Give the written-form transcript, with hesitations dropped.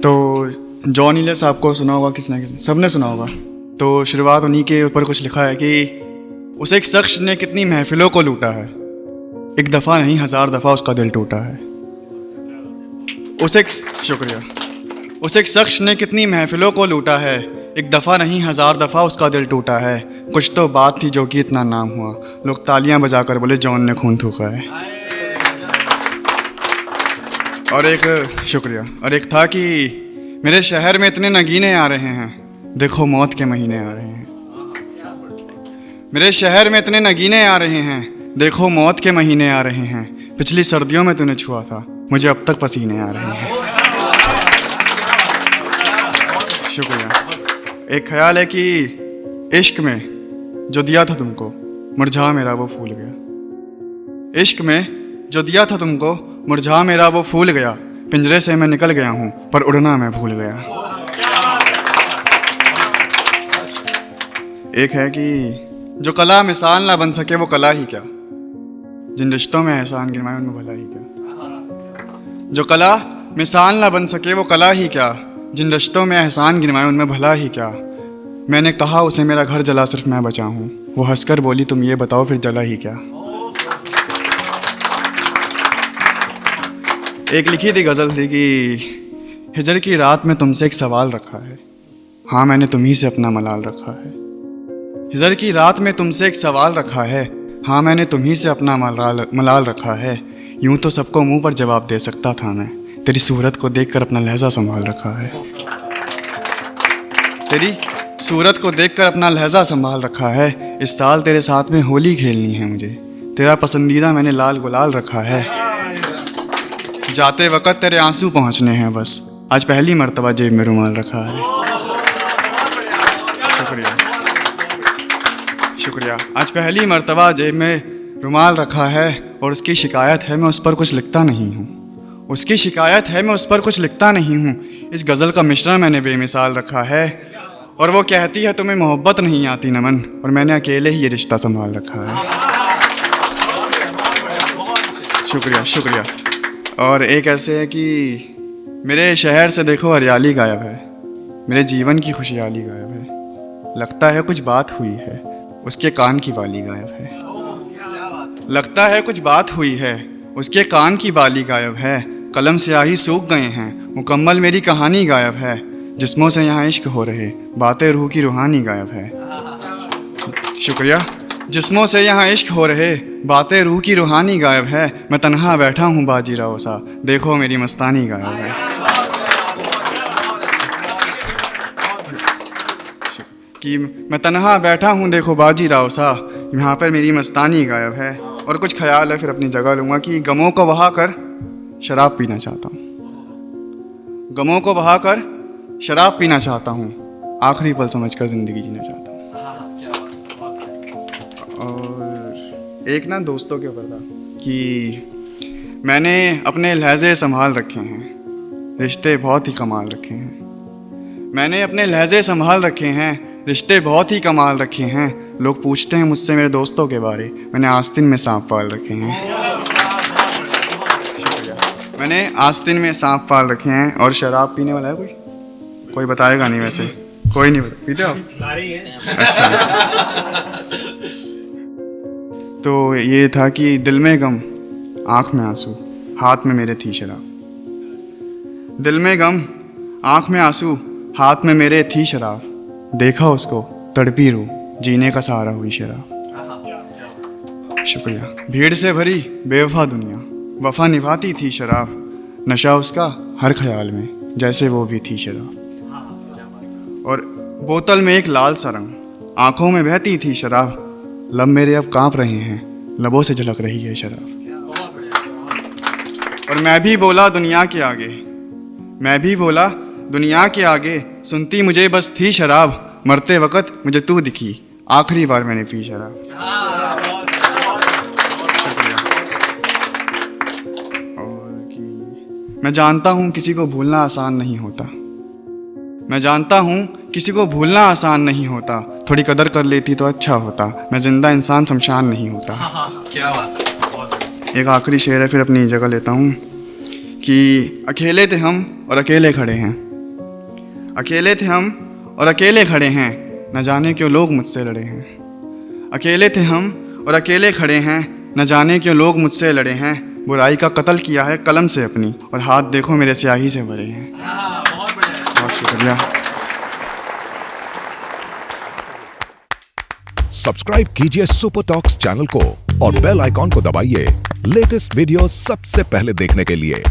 तो John healer साहब को सुना होगा, किसने सबने सुना होगा। तो शुरुआत उन्हीं के ऊपर कुछ लिखा है कि उस एक शख्स ने कितनी महफिलों को लूटा है, एक दफ़ा नहीं 1000 दफ़ा उसका दिल टूटा है। उस एक शख्स ने कितनी महफिलों को लूटा है, एक दफ़ा नहीं 1000 दफ़ा उसका दिल टूटा है। कुछ तो बात थी जो कि इतना नाम हुआ, लोग तालियां बजाकर बोले जॉन ने खून थूका है। और एक था कि मेरे शहर में इतने नगीने आ रहे हैं, देखो मौत के महीने आ रहे हैं। मेरे शहर में इतने नगीने आ रहे हैं, देखो मौत के महीने आ रहे हैं। पिछली सर्दियों में तूने छुआ था, मुझे अब तक पसीने आ रहे हैं। शुक्रिया। एक ख्याल है कि इश्क में जो दिया था तुमको मुरझा मेरा वो फूल गया। इश्क में जो दिया था तुमको मुरझा मेरा वो फूल गया। पिंजरे से मैं निकल गया हूँ पर उड़ना मैं भूल गया। एक है कि जो कला मिसाल ना बन सके वो कला ही क्या, जिन रिश्तों में एहसान गिरवाए उनमें भला ही क्या। जो कला मिसाल ना बन सके वो कला ही क्या, जिन रिश्तों में एहसान गिरवाए उनमें भला ही क्या। मैंने कहा उसे मेरा घर जला सिर्फ मैं बचा हूँ, वो हंसकर बोली तुम ये बताओ फिर जला ही क्या। एक लिखी थी गज़ल थी कि हिजर की रात में तुमसे एक सवाल रखा है, हाँ मैंने तुम्ही से अपना मलाल रखा है। हिजर की रात में तुमसे एक सवाल रखा है, हाँ मैंने तुम्ही से अपना मलाल रखा है। यूं तो सबको मुंह पर जवाब दे सकता था मैं, तेरी सूरत को देखकर अपना लहजा संभाल रखा है। तेरी सूरत को देखकर अपना लहजा संभाल रखा है। इस साल तेरे साथ में होली खेलनी है मुझे, तेरा पसंदीदा मैंने लाल गुलाल रखा है। जाते वक्त तेरे आंसू पहुंचने हैं बस, आज पहली मर्तबा जेब में रुमाल रखा है। शुक्रिया। आज पहली मर्तबा जेब में रुमाल रखा है और उसकी शिकायत है मैं उस पर कुछ लिखता नहीं हूँ। उसकी शिकायत है मैं उस पर कुछ लिखता नहीं हूँ। इस गज़ल का मिश्रण मैंने बेमिसाल रखा है और वो कहती है तुम्हें मोहब्बत नहीं आती नमन, और मैंने अकेले ही ये रिश्ता संभाल रखा है। शुक्रिया। और एक ऐसे है कि मेरे शहर से देखो हरियाली गायब है, मेरे जीवन की खुशहाली गायब है। लगता है कुछ बात हुई है, उसके कान की बाली गायब है। लगता है कुछ बात हुई है, उसके कान की बाली गायब है। कलम स्याही सूख गए हैं, मुकम्मल मेरी कहानी गायब है। जिस्मों से यहाँ इश्क हो रहे, बातें रूह की रूहानी गायब है। शुक्रिया। जिस्मों से यहाँ इश्क हो रहे, बातें रूह की रूहानी गायब है। मैं तन्हा बैठा हूँ बाजीराव सा, देखो मेरी मस्तानी गायब है। कि मैं तन्हा बैठा हूँ देखो बाजीराव सा, यहाँ पर मेरी मस्तानी गायब है। और कुछ ख्याल है फिर अपनी जगह लूँगा कि गमों को बहा कर शराब पीना चाहता हूँ, गमों को बहा कर शराब पीना चाहता हूँ, आखिरी पल समझकर ज़िंदगी जीना चाहता हूँ। और एक ना दोस्तों के ऊपर था कि मैंने अपने लहजे संभाल रखे हैं, रिश्ते बहुत ही कमाल रखे हैं। मैंने अपने लहजे संभाल रखे हैं, रिश्ते बहुत ही कमाल रखे हैं। लोग पूछते हैं मुझसे मेरे दोस्तों के बारे, मैंने आस्तीन में सांप पाल रखे हैं। मैंने आस्तीन में सांप पाल रखे हैं। और शराब पीने वाला है कोई बताएगा नहीं, वैसे कोई नहीं पीते आप? सारे ही हैं। अच्छा। तो ये था कि दिल में गम आँख में आंसू, हाथ में मेरे थी शराब। दिल में गम आँख में आंसू, हाथ में मेरे थी शराब। देखा उसको तड़पी रूह, जीने का सहारा हुई शराब। शुक्रिया। भीड़ से भरी बेवफा दुनिया, वफा निभाती थी शराब। नशा उसका हर ख्याल में, जैसे वो भी थी शराब। और बोतल में एक लाल सा रंग, आंखों में बहती थी शराब। लब मेरे अब कांप रहे हैं, लबों से झलक रही है शराब। और मैं भी बोला दुनिया के आगे, मैं भी बोला दुनिया के आगे, सुनती मुझे बस थी शराब। मरते वक्त मुझे तू दिखी, आखिरी बार मैंने पी शराब। और कि मैं जानता हूँ किसी को भूलना आसान नहीं होता, मैं जानता हूँ किसी को भूलना आसान नहीं होता। थोड़ी कदर कर लेती तो अच्छा होता, मैं जिंदा इंसान शमशान नहीं होता। क्या बात। एक आखिरी शेर है फिर अपनी जगह लेता हूँ कि अकेले थे हम और अकेले खड़े हैं, अकेले थे हम और अकेले खड़े हैं, न जाने क्यों लोग मुझसे लड़े हैं। अकेले थे हम और अकेले खड़े हैं, न जाने क्यों लोग मुझसे लड़े हैं। बुराई का कत्ल किया है कलम से अपनी, और हाथ देखो मेरे स्याही से भरे हैं। हाँ, बहुत बढ़िया। बहुत शुक्रिया। सब्सक्राइब कीजिए सुपर टॉक्स चैनल को और बेल आइकॉन को दबाइए लेटेस्ट वीडियो सबसे पहले देखने के लिए।